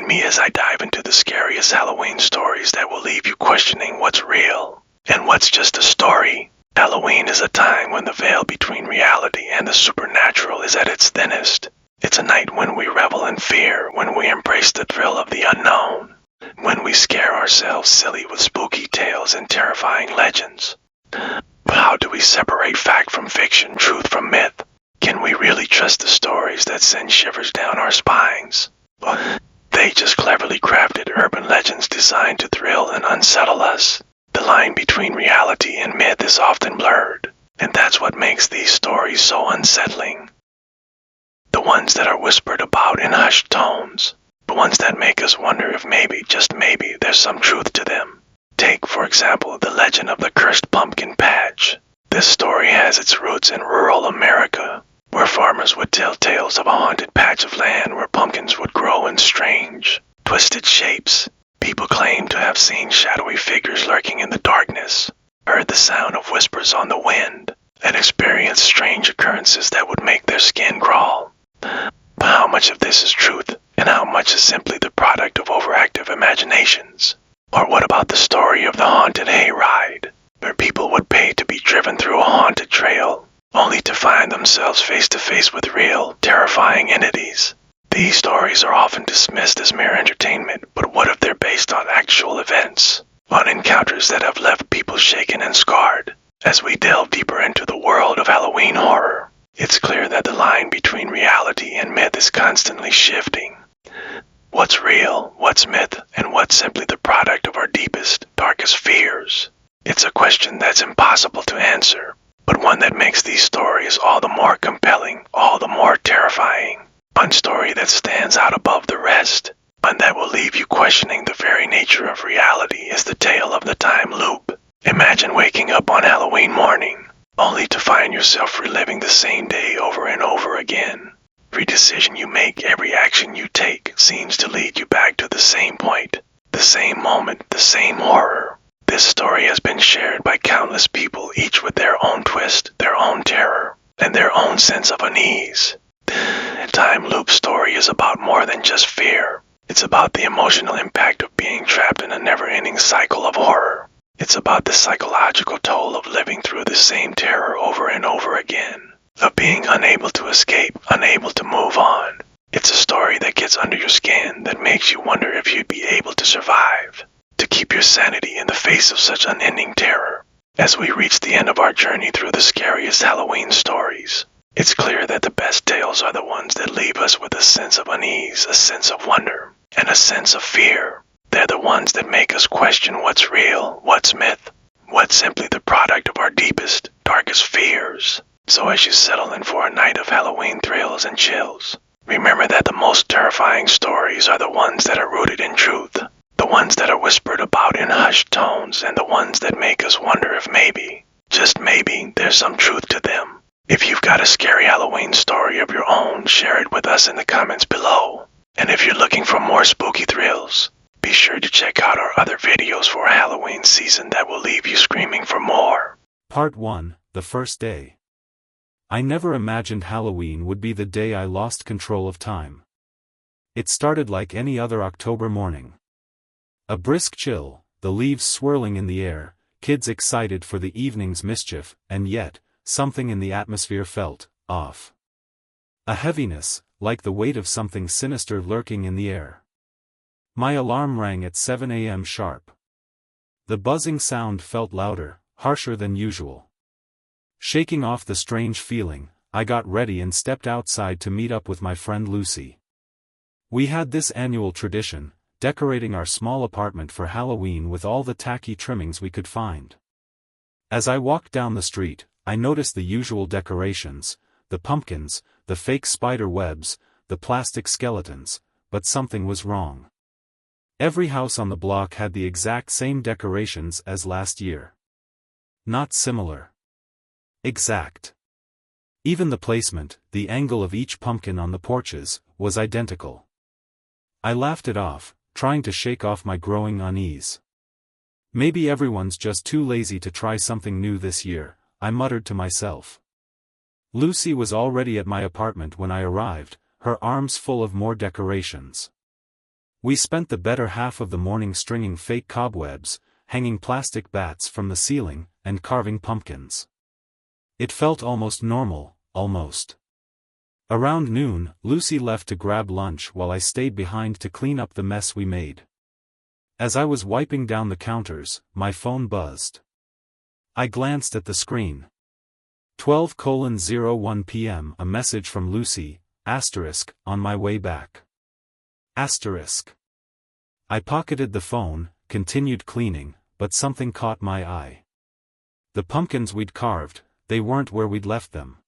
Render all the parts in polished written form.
Join me as I dive into the scariest Halloween stories that will leave you questioning what's real and what's just a story. Halloween is a time when the veil between reality and the supernatural is at its thinnest. It's a night when we revel in fear, when we embrace the thrill of the unknown, when we scare ourselves silly with spooky tales and terrifying legends. But how do we separate fact from fiction, truth from myth? Can we really trust the stories that send shivers down our spines? They just cleverly crafted urban legends designed to thrill and unsettle us. The line between reality and myth is often blurred, and that's what makes these stories so unsettling. The ones that are whispered about in hushed tones, the ones that make us wonder if maybe, just maybe, there's some truth to them. Take, for example, the legend of the cursed pumpkin patch. This story has its roots in rural America, where farmers would tell tales of a haunted patch of land where pumpkins would grow in strange, twisted shapes. People claimed to have seen shadowy figures lurking in the darkness, heard the sound of whispers on the wind, and experienced strange occurrences that would make their skin crawl. But how much of this is truth, and how much is simply the product of overactive imaginations? Or what about the story of the haunted hayride, where people would pay to be driven through a haunted trail, only to find themselves face to face with real, terrifying entities? These stories are often dismissed as mere entertainment, but what if they're based on actual events, on encounters that have left people shaken and scarred? As we delve deeper into the world of Halloween horror, it's clear that the line between reality and myth is constantly shifting. What's real, what's myth, and what's simply the product of our deepest, darkest fears? It's a question that's impossible to answer, but one that makes these stories all the more compelling, all the more terrifying. One story that stands out above the rest, one that will leave you questioning the very nature of reality, is the tale of the time loop. Imagine waking up on Halloween morning, only to find yourself reliving the same day over and over again. Every decision you make, every action you take, seems to lead you back to the same point, the same moment, the same horror. This story has been shared by countless people, each with their own twist, their own terror, and their own sense of unease. The time loop story is about more than just fear. It's about the emotional impact of being trapped in a never-ending cycle of horror. It's about the psychological toll of living through the same terror over and over again, of being unable to escape, unable to move on. It's a story that gets under your skin, that makes you wonder if you'd be able to survive, to keep your sanity in the face of such unending terror. As we reach the end of our journey through the scariest Halloween stories, it's clear that the best tales are the ones that leave us with a sense of unease, a sense of wonder, and a sense of fear. They're the ones that make us question what's real, what's myth, what's simply the product of our deepest, darkest fears. So as you settle in for a night of Halloween thrills and chills, remember that the most terrifying stories are the ones that are rooted in truth, the ones that are whispered about in hushed tones, and the ones that make us wonder if maybe, just maybe, there's some truth to them. If you've got a scary Halloween story of your own, share it with us in the comments below. And if you're looking for more spooky thrills, be sure to check out our other videos for Halloween season that will leave you screaming for more. Part 1, The First Day. I never imagined Halloween would be the day I lost control of time. It started like any other October morning. A brisk chill, the leaves swirling in the air, kids excited for the evening's mischief, and yet, something in the atmosphere felt off. A heaviness, like the weight of something sinister lurking in the air. My alarm rang at 7 a.m. sharp. The buzzing sound felt louder, harsher than usual. Shaking off the strange feeling, I got ready and stepped outside to meet up with my friend Lucy. We had this annual tradition, decorating our small apartment for Halloween with all the tacky trimmings we could find. As I walked down the street, I noticed the usual decorations, the pumpkins, the fake spider webs, the plastic skeletons, but something was wrong. Every house on the block had the exact same decorations as last year. Not similar. Exact. Even the placement, the angle of each pumpkin on the porches, was identical. I laughed it off, trying to shake off my growing unease. Maybe everyone's just too lazy to try something new this year, I muttered to myself. Lucy was already at my apartment when I arrived, her arms full of more decorations. We spent the better half of the morning stringing fake cobwebs, hanging plastic bats from the ceiling, and carving pumpkins. It felt almost normal, almost. Around noon, Lucy left to grab lunch while I stayed behind to clean up the mess we made. As I was wiping down the counters, my phone buzzed. I glanced at the screen. 12:01 p.m. A message from Lucy, on my way back. I pocketed the phone, continued cleaning, but something caught my eye. The pumpkins we'd carved, they weren't where we'd left them.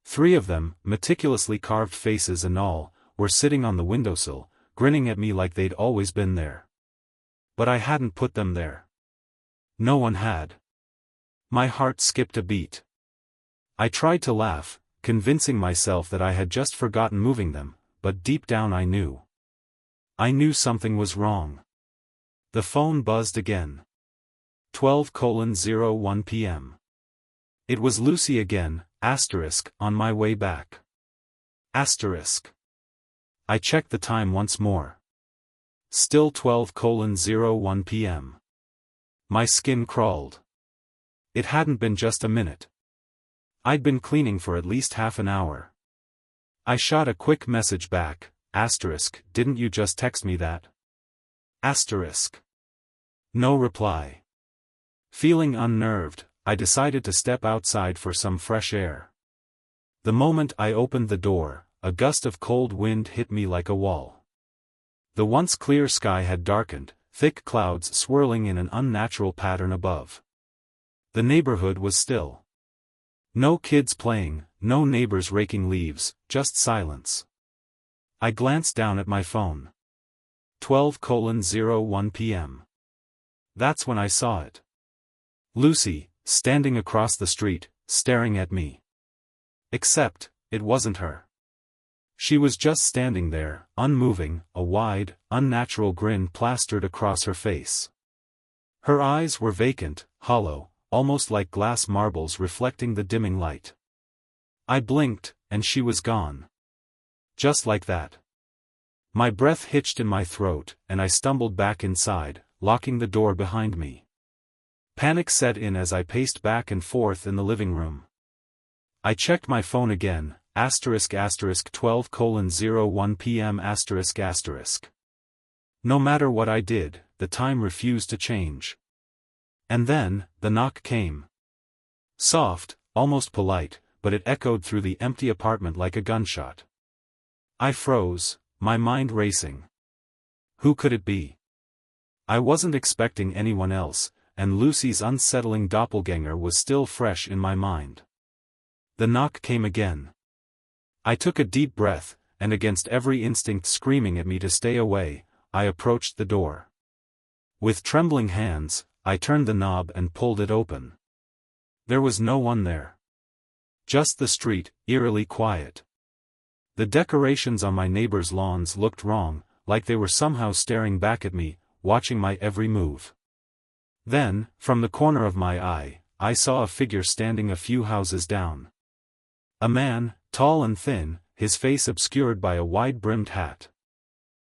3 of them, meticulously carved faces and all, were sitting on the windowsill, grinning at me like they'd always been there. But I hadn't put them there. No one had. My heart skipped a beat. I tried to laugh, convincing myself that I had just forgotten moving them, but deep down I knew. I knew something was wrong. The phone buzzed again. 12:01 p.m. It was Lucy again, on my way back. I checked the time once more. Still 12:01 p.m. My skin crawled. It hadn't been just a minute. I'd been cleaning for at least half an hour. I shot a quick message back, didn't you just text me that? No reply. Feeling unnerved, I decided to step outside for some fresh air. The moment I opened the door, a gust of cold wind hit me like a wall. The once clear sky had darkened, thick clouds swirling in an unnatural pattern above. The neighborhood was still. No kids playing, no neighbors raking leaves, just silence. I glanced down at my phone. 12:01 p.m. That's when I saw it. Lucy, standing across the street, staring at me. Except, it wasn't her. She was just standing there, unmoving, a wide, unnatural grin plastered across her face. Her eyes were vacant, hollow, almost like glass marbles reflecting the dimming light. I blinked, and she was gone. Just like that. My breath hitched in my throat, and I stumbled back inside, locking the door behind me. Panic set in as I paced back and forth in the living room. I checked my phone again, 12:01 p.m. No matter what I did, the time refused to change. And then, the knock came. Soft, almost polite, but it echoed through the empty apartment like a gunshot. I froze, my mind racing. Who could it be? I wasn't expecting anyone else, and Lucy's unsettling doppelganger was still fresh in my mind. The knock came again. I took a deep breath, and against every instinct screaming at me to stay away, I approached the door. With trembling hands, I turned the knob and pulled it open. There was no one there. Just the street, eerily quiet. The decorations on my neighbors' lawns looked wrong, like they were somehow staring back at me, watching my every move. Then, from the corner of my eye, I saw a figure standing a few houses down. A man, tall and thin, his face obscured by a wide-brimmed hat.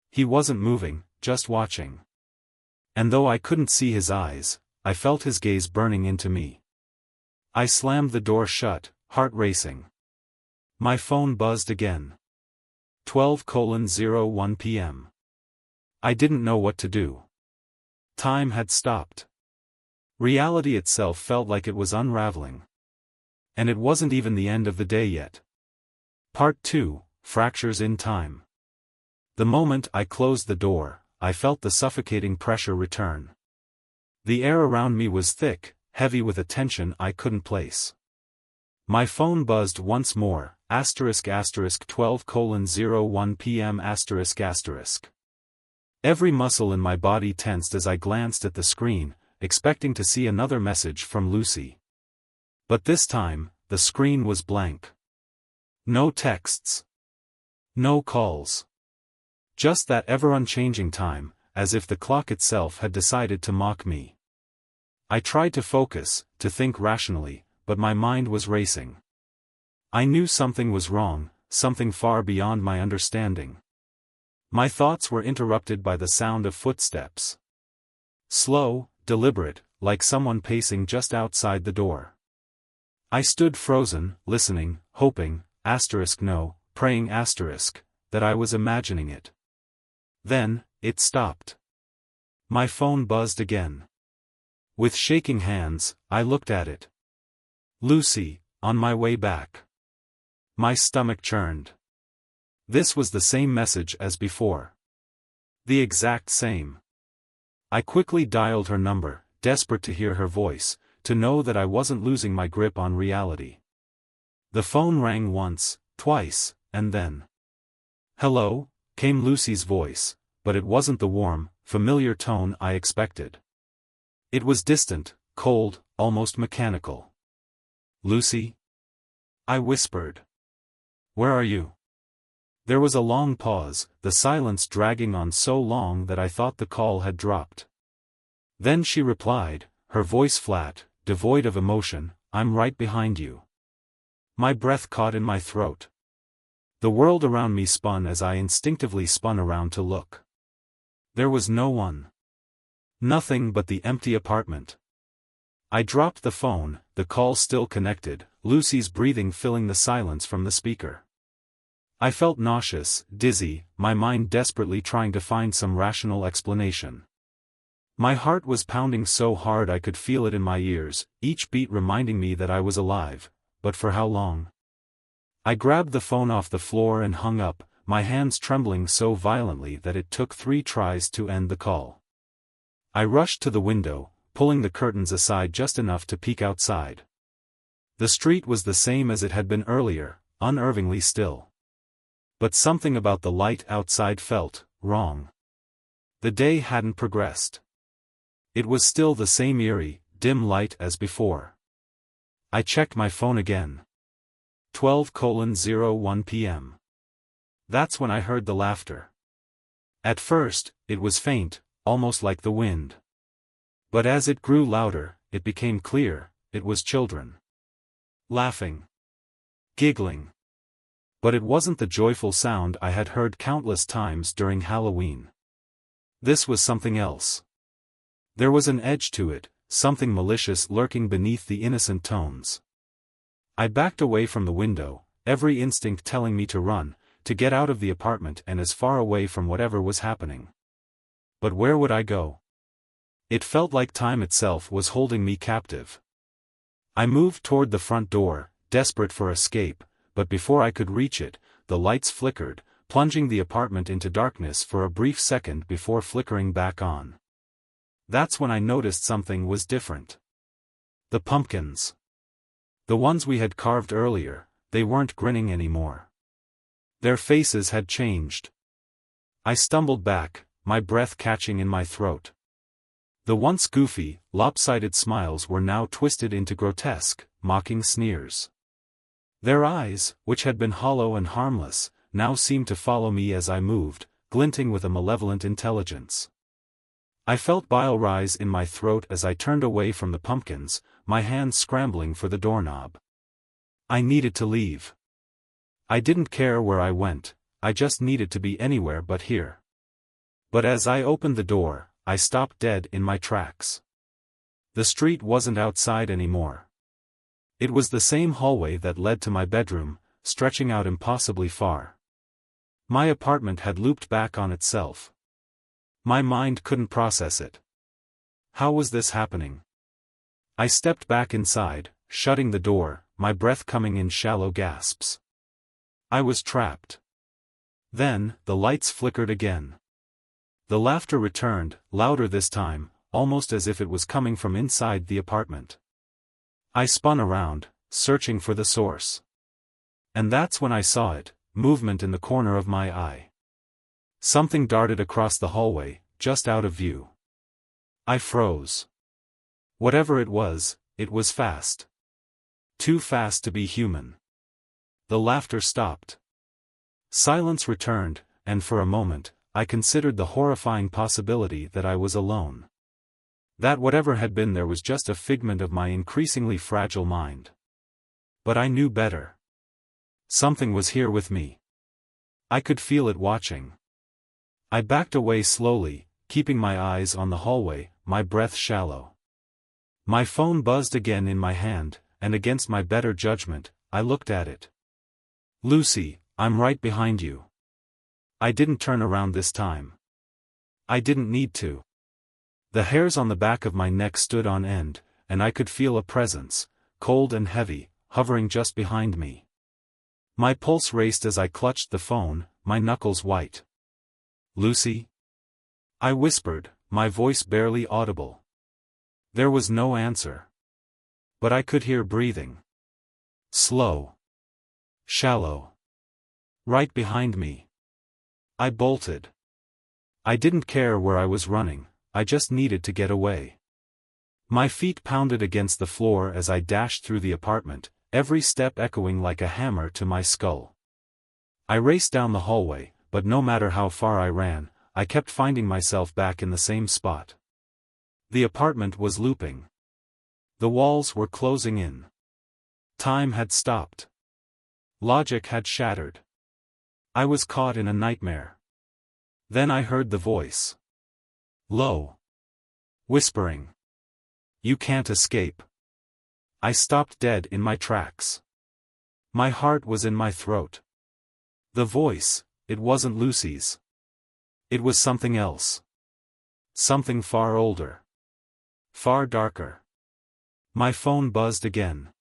He wasn't moving, just watching. And though I couldn't see his eyes, I felt his gaze burning into me. I slammed the door shut, heart racing. My phone buzzed again. 12:01 p.m. I didn't know what to do. Time had stopped. Reality itself felt like it was unraveling. And it wasn't even the end of the day yet. Part 2, Fractures in Time. The moment I closed the door, I felt the suffocating pressure return. The air around me was thick, heavy with a tension I couldn't place. My phone buzzed once more, 12:01 p.m. Every muscle in my body tensed as I glanced at the screen, expecting to see another message from Lucy. But this time, the screen was blank. No texts. No calls. Just that ever-unchanging time, as if the clock itself had decided to mock me. I tried to focus, to think rationally, but my mind was racing. I knew something was wrong, something far beyond my understanding. My thoughts were interrupted by the sound of footsteps. Slow, deliberate, like someone pacing just outside the door. I stood frozen, listening, hoping, no, praying that I was imagining it. Then, it stopped. My phone buzzed again. With shaking hands, I looked at it. Lucy, on my way back. My stomach churned. This was the same message as before. The exact same. I quickly dialed her number, desperate to hear her voice, to know that I wasn't losing my grip on reality. The phone rang once, twice, and then. "Hello," came Lucy's voice, but it wasn't the warm, familiar tone I expected. It was distant, cold, almost mechanical. "Lucy?" I whispered. "Where are you?" There was a long pause, the silence dragging on so long that I thought the call had dropped. Then she replied, her voice flat, devoid of emotion, "I'm right behind you." My breath caught in my throat. The world around me spun as I instinctively spun around to look. There was no one. Nothing but the empty apartment. I dropped the phone, the call still connected, Lucy's breathing filling the silence from the speaker. I felt nauseous, dizzy, my mind desperately trying to find some rational explanation. My heart was pounding so hard I could feel it in my ears, each beat reminding me that I was alive, but for how long? I grabbed the phone off the floor and hung up, my hands trembling so violently that it took 3 tries to end the call. I rushed to the window, pulling the curtains aside just enough to peek outside. The street was the same as it had been earlier, unnervingly still. But something about the light outside felt wrong. The day hadn't progressed. It was still the same eerie, dim light as before. I checked my phone again. 12:01 p.m. That's when I heard the laughter. At first, it was faint, almost like the wind. But as it grew louder, it became clear, it was children. Laughing. Giggling. But it wasn't the joyful sound I had heard countless times during Halloween. This was something else. There was an edge to it, something malicious lurking beneath the innocent tones. I backed away from the window, every instinct telling me to run, to get out of the apartment and as far away from whatever was happening. But where would I go? It felt like time itself was holding me captive. I moved toward the front door, desperate for escape, but before I could reach it, the lights flickered, plunging the apartment into darkness for a brief second before flickering back on. That's when I noticed something was different. The pumpkins. The ones we had carved earlier, they weren't grinning anymore. Their faces had changed. I stumbled back, my breath catching in my throat. The once goofy, lopsided smiles were now twisted into grotesque, mocking sneers. Their eyes, which had been hollow and harmless, now seemed to follow me as I moved, glinting with a malevolent intelligence. I felt bile rise in my throat as I turned away from the pumpkins, my hands scrambling for the doorknob. I needed to leave. I didn't care where I went, I just needed to be anywhere but here. But as I opened the door, I stopped dead in my tracks. The street wasn't outside anymore. It was the same hallway that led to my bedroom, stretching out impossibly far. My apartment had looped back on itself. My mind couldn't process it. How was this happening? I stepped back inside, shutting the door, my breath coming in shallow gasps. I was trapped. Then, the lights flickered again. The laughter returned, louder this time, almost as if it was coming from inside the apartment. I spun around, searching for the source. And that's when I saw it, movement in the corner of my eye. Something darted across the hallway, just out of view. I froze. Whatever it was fast. Too fast to be human. The laughter stopped. Silence returned, and for a moment, I considered the horrifying possibility that I was alone. That whatever had been there was just a figment of my increasingly fragile mind. But I knew better. Something was here with me. I could feel it watching. I backed away slowly, keeping my eyes on the hallway, my breath shallow. My phone buzzed again in my hand, and against my better judgment, I looked at it. "Lucy, I'm right behind you." I didn't turn around this time. I didn't need to. The hairs on the back of my neck stood on end, and I could feel a presence, cold and heavy, hovering just behind me. My pulse raced as I clutched the phone, my knuckles white. "Lucy?" I whispered, my voice barely audible. There was no answer. But I could hear breathing. Slow. Shallow. Right behind me. I bolted. I didn't care where I was running, I just needed to get away. My feet pounded against the floor as I dashed through the apartment, every step echoing like a hammer to my skull. I raced down the hallway, but no matter how far I ran, I kept finding myself back in the same spot. The apartment was looping. The walls were closing in. Time had stopped. Logic had shattered. I was caught in a nightmare. Then I heard the voice. Low. Whispering. "You can't escape." I stopped dead in my tracks. My heart was in my throat. The voice, it wasn't Lucy's. It was something else. Something far older. Far darker. My phone buzzed again.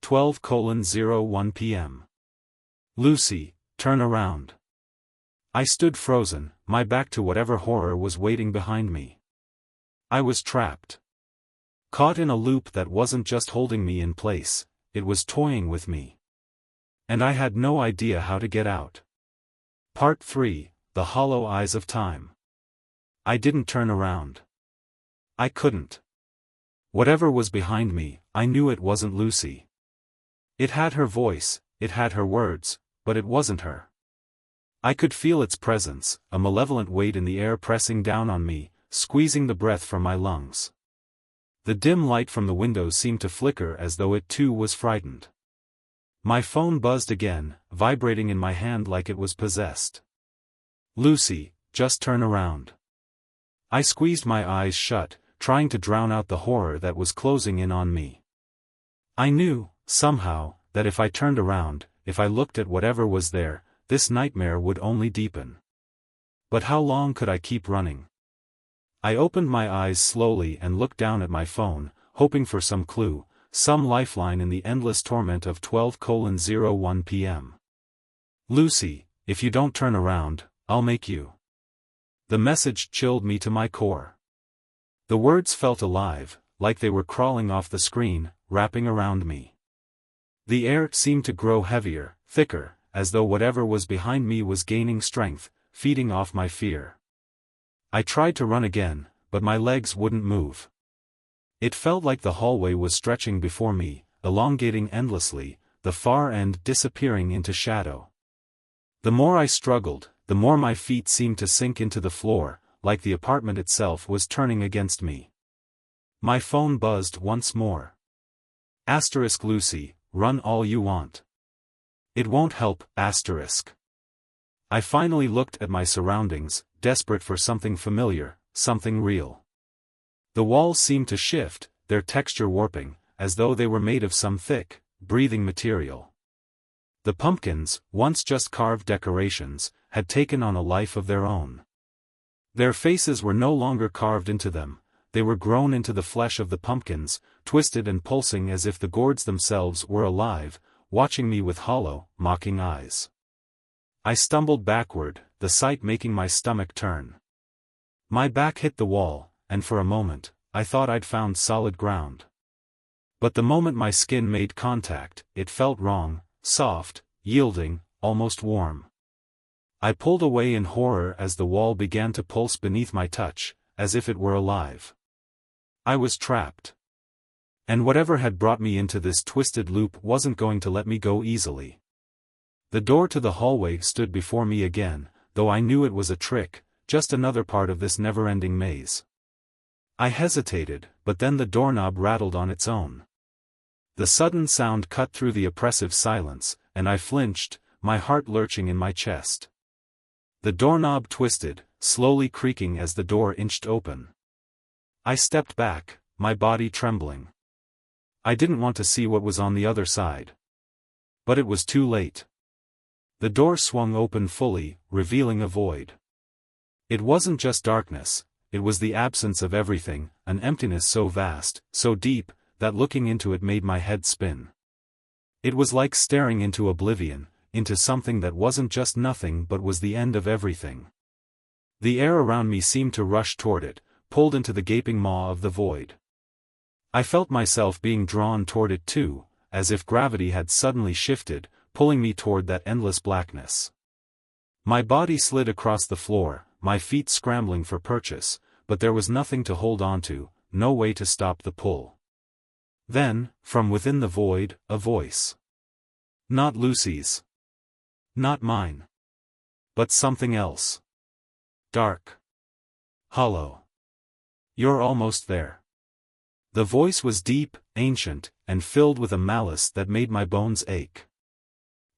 12:01 p.m. "Lucy, turn around." I stood frozen, my back to whatever horror was waiting behind me. I was trapped. Caught in a loop that wasn't just holding me in place, it was toying with me. And I had no idea how to get out. Part 3, The Hollow Eyes of Time. I didn't turn around. I couldn't. Whatever was behind me, I knew it wasn't Lucy. It had her voice, it had her words, but it wasn't her. I could feel its presence, a malevolent weight in the air pressing down on me, squeezing the breath from my lungs. The dim light from the windows seemed to flicker as though it too was frightened. My phone buzzed again, vibrating in my hand like it was possessed. "Lucy, just turn around." I squeezed my eyes shut, trying to drown out the horror that was closing in on me. I knew, somehow, that if I turned around, if I looked at whatever was there, this nightmare would only deepen. But how long could I keep running? I opened my eyes slowly and looked down at my phone, hoping for some clue, some lifeline in the endless torment of 12:01 p.m. "Lucy, if you don't turn around, I'll make you." The message chilled me to my core. The words felt alive, like they were crawling off the screen, wrapping around me. The air seemed to grow heavier, thicker, as though whatever was behind me was gaining strength, feeding off my fear. I tried to run again, but my legs wouldn't move. It felt like the hallway was stretching before me, elongating endlessly, the far end disappearing into shadow. The more I struggled, the more my feet seemed to sink into the floor, like the apartment itself was turning against me. My phone buzzed once more. Asterisk Lucy, run all you want. It won't help, asterisk. I finally looked at my surroundings, desperate for something familiar, something real. The walls seemed to shift, their texture warping, as though they were made of some thick, breathing material. The pumpkins, once just carved decorations, had taken on a life of their own. Their faces were no longer carved into them, they were grown into the flesh of the pumpkins, twisted and pulsing as if the gourds themselves were alive, watching me with hollow, mocking eyes. I stumbled backward, the sight making my stomach turn. My back hit the wall, and for a moment, I thought I'd found solid ground. But the moment my skin made contact, it felt wrong, soft, yielding, almost warm. I pulled away in horror as the wall began to pulse beneath my touch, as if it were alive. I was trapped. And whatever had brought me into this twisted loop wasn't going to let me go easily. The door to the hallway stood before me again, though I knew it was a trick, just another part of this never-ending maze. I hesitated, but then the doorknob rattled on its own. The sudden sound cut through the oppressive silence, and I flinched, my heart lurching in my chest. The doorknob twisted, slowly creaking as the door inched open. I stepped back, my body trembling. I didn't want to see what was on the other side. But it was too late. The door swung open fully, revealing a void. It wasn't just darkness, it was the absence of everything, an emptiness so vast, so deep, that looking into it made my head spin. It was like staring into oblivion, into something that wasn't just nothing but was the end of everything. The air around me seemed to rush toward it, pulled into the gaping maw of the void. I felt myself being drawn toward it too, as if gravity had suddenly shifted, pulling me toward that endless blackness. My body slid across the floor, my feet scrambling for purchase, but there was nothing to hold onto, no way to stop the pull. Then, from within the void, a voice. Not Lucy's. Not mine. But something else. Dark. Hollow. You're almost there. The voice was deep, ancient, and filled with a malice that made my bones ache.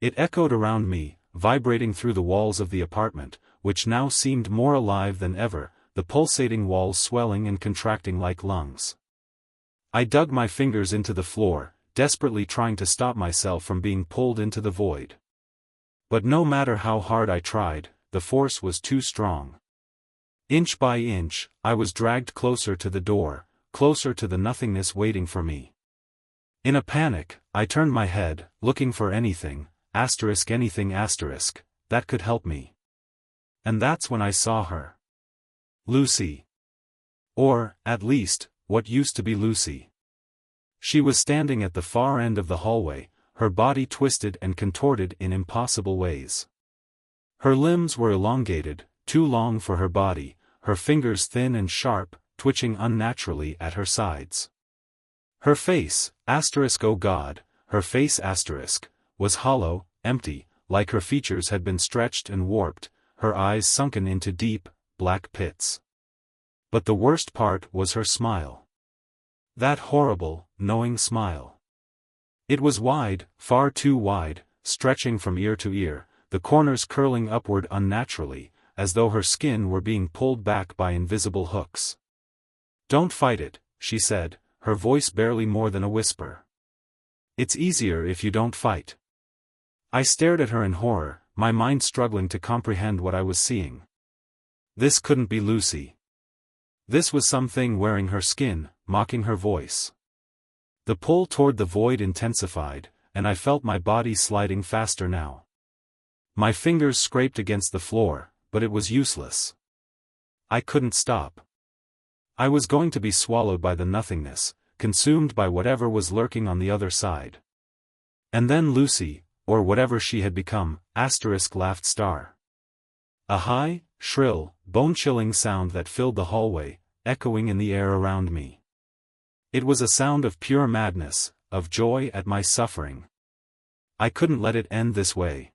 It echoed around me, vibrating through the walls of the apartment, which now seemed more alive than ever, the pulsating walls swelling and contracting like lungs. I dug my fingers into the floor, desperately trying to stop myself from being pulled into the void. But no matter how hard I tried, the force was too strong. Inch by inch, I was dragged closer to the door, closer to the nothingness waiting for me. In a panic, I turned my head, looking for anything, anything, that could help me. And that's when I saw her. Lucy. Or, at least, what used to be Lucy. She was standing at the far end of the hallway, her body twisted and contorted in impossible ways. Her limbs were elongated, too long for her body, her fingers thin and sharp, twitching unnaturally at her sides. Her face, oh God, her face was hollow, empty, like her features had been stretched and warped, her eyes sunken into deep, black pits. But the worst part was her smile. That horrible, knowing smile. It was wide, far too wide, stretching from ear to ear, the corners curling upward unnaturally, as though her skin were being pulled back by invisible hooks. "Don't fight it," she said, her voice barely more than a whisper. "It's easier if you don't fight." I stared at her in horror, my mind struggling to comprehend what I was seeing. This couldn't be Lucy. This was something wearing her skin, mocking her voice. The pull toward the void intensified, and I felt my body sliding faster now. My fingers scraped against the floor, but it was useless. I couldn't stop. I was going to be swallowed by the nothingness, consumed by whatever was lurking on the other side. And then Lucy, or whatever she had become, laughed star. A high, shrill, bone-chilling sound that filled the hallway, echoing in the air around me. It was a sound of pure madness, of joy at my suffering. I couldn't let it end this way.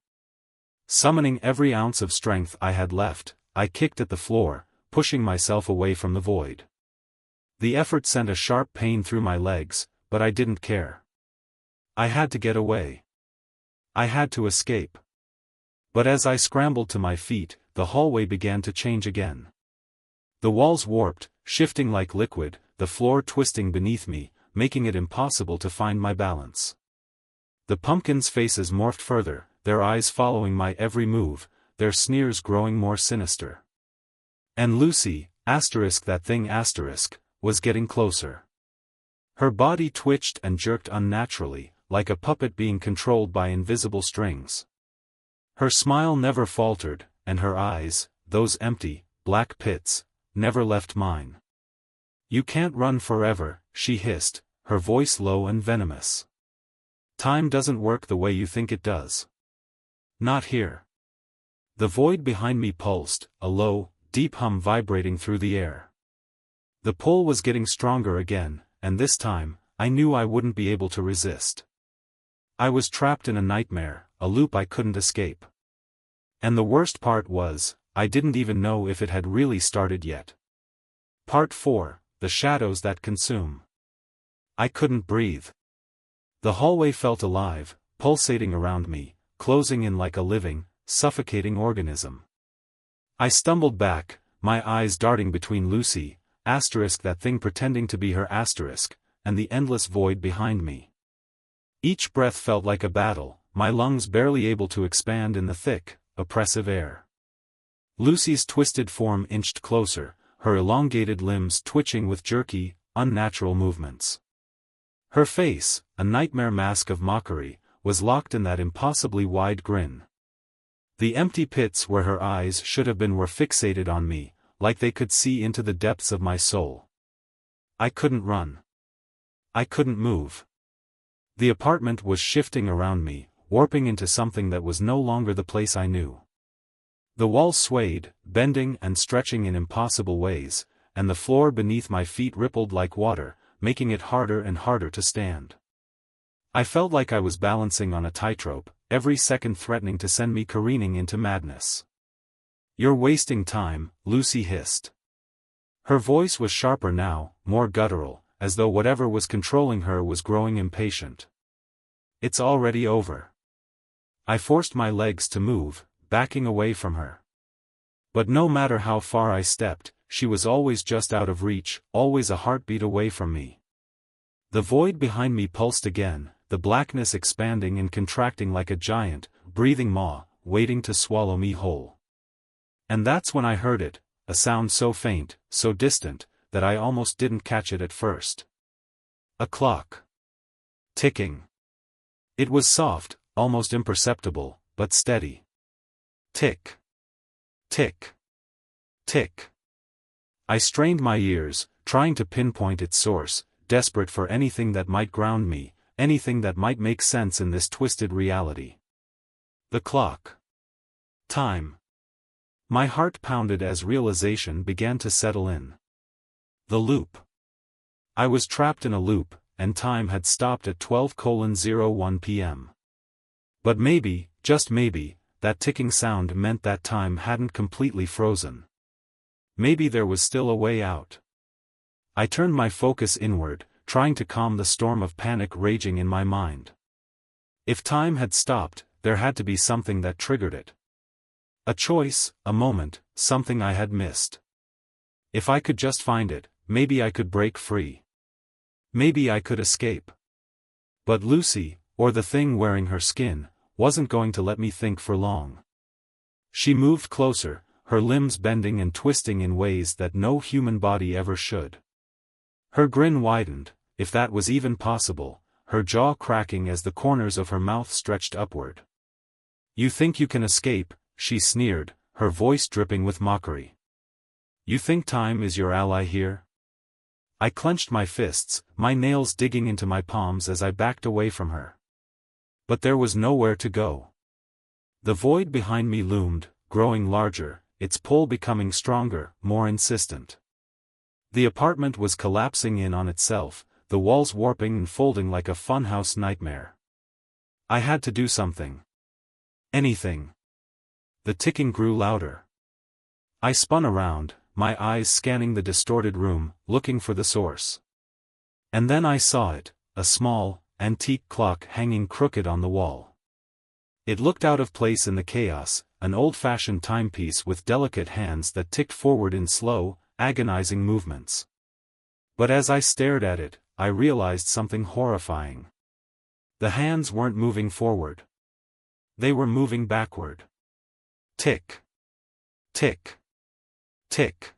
Summoning every ounce of strength I had left, I kicked at the floor, pushing myself away from the void. The effort sent a sharp pain through my legs, but I didn't care. I had to get away. I had to escape. But as I scrambled to my feet, the hallway began to change again. The walls warped, shifting like liquid, the floor twisting beneath me, making it impossible to find my balance. The pumpkins' faces morphed further, their eyes following my every move, their sneers growing more sinister. And Lucy, that thing was getting closer. Her body twitched and jerked unnaturally, like a puppet being controlled by invisible strings. Her smile never faltered, and her eyes, those empty, black pits, never left mine. "You can't run forever," she hissed, her voice low and venomous. "Time doesn't work the way you think it does. Not here." The void behind me pulsed, a low, deep hum vibrating through the air. The pull was getting stronger again, and this time, I knew I wouldn't be able to resist. I was trapped in a nightmare, a loop I couldn't escape. And the worst part was, I didn't even know if it had really started yet. Part 4, The Shadows That Consume. I couldn't breathe. The hallway felt alive, pulsating around me, closing in like a living, suffocating organism. I stumbled back, my eyes darting between Lucy, that thing pretending to be her, and the endless void behind me. Each breath felt like a battle, my lungs barely able to expand in the thick, oppressive air. Lucy's twisted form inched closer, her elongated limbs twitching with jerky, unnatural movements. Her face, a nightmare mask of mockery, was locked in that impossibly wide grin. The empty pits where her eyes should have been were fixated on me, like they could see into the depths of my soul. I couldn't run. I couldn't move. The apartment was shifting around me, warping into something that was no longer the place I knew. The walls swayed, bending and stretching in impossible ways, and the floor beneath my feet rippled like water, making it harder and harder to stand. I felt like I was balancing on a tightrope, every second threatening to send me careening into madness. "You're wasting time," Lucy hissed. Her voice was sharper now, more guttural, as though whatever was controlling her was growing impatient. "It's already over." I forced my legs to move, backing away from her. But no matter how far I stepped, she was always just out of reach, always a heartbeat away from me. The void behind me pulsed again, the blackness expanding and contracting like a giant, breathing maw, waiting to swallow me whole. And that's when I heard it, a sound so faint, so distant, that I almost didn't catch it at first. A clock. Ticking. It was soft, almost imperceptible, but steady. Tick. Tick. Tick. I strained my ears, trying to pinpoint its source, desperate for anything that might ground me, anything that might make sense in this twisted reality. The clock. Time. My heart pounded as realization began to settle in. The loop. I was trapped in a loop, and time had stopped at 12:01 p.m. But maybe, just maybe, that ticking sound meant that time hadn't completely frozen. Maybe there was still a way out. I turned my focus inward, trying to calm the storm of panic raging in my mind. If time had stopped, there had to be something that triggered it. A choice, a moment, something I had missed. If I could just find it, maybe I could break free. Maybe I could escape. But Lucy, or the thing wearing her skin, wasn't going to let me think for long. She moved closer, her limbs bending and twisting in ways that no human body ever should. Her grin widened, if that was even possible, her jaw cracking as the corners of her mouth stretched upward. "You think you can escape," she sneered, her voice dripping with mockery. "You think time is your ally here?" I clenched my fists, my nails digging into my palms as I backed away from her. But there was nowhere to go. The void behind me loomed, growing larger, its pull becoming stronger, more insistent. The apartment was collapsing in on itself, the walls warping and folding like a funhouse nightmare. I had to do something. Anything. The ticking grew louder. I spun around, my eyes scanning the distorted room, looking for the source. And then I saw it, a small, antique clock hanging crooked on the wall. It looked out of place in the chaos, an old-fashioned timepiece with delicate hands that ticked forward in slow, agonizing movements. But as I stared at it, I realized something horrifying. The hands weren't moving forward. They were moving backward. Tick. Tick. Tick.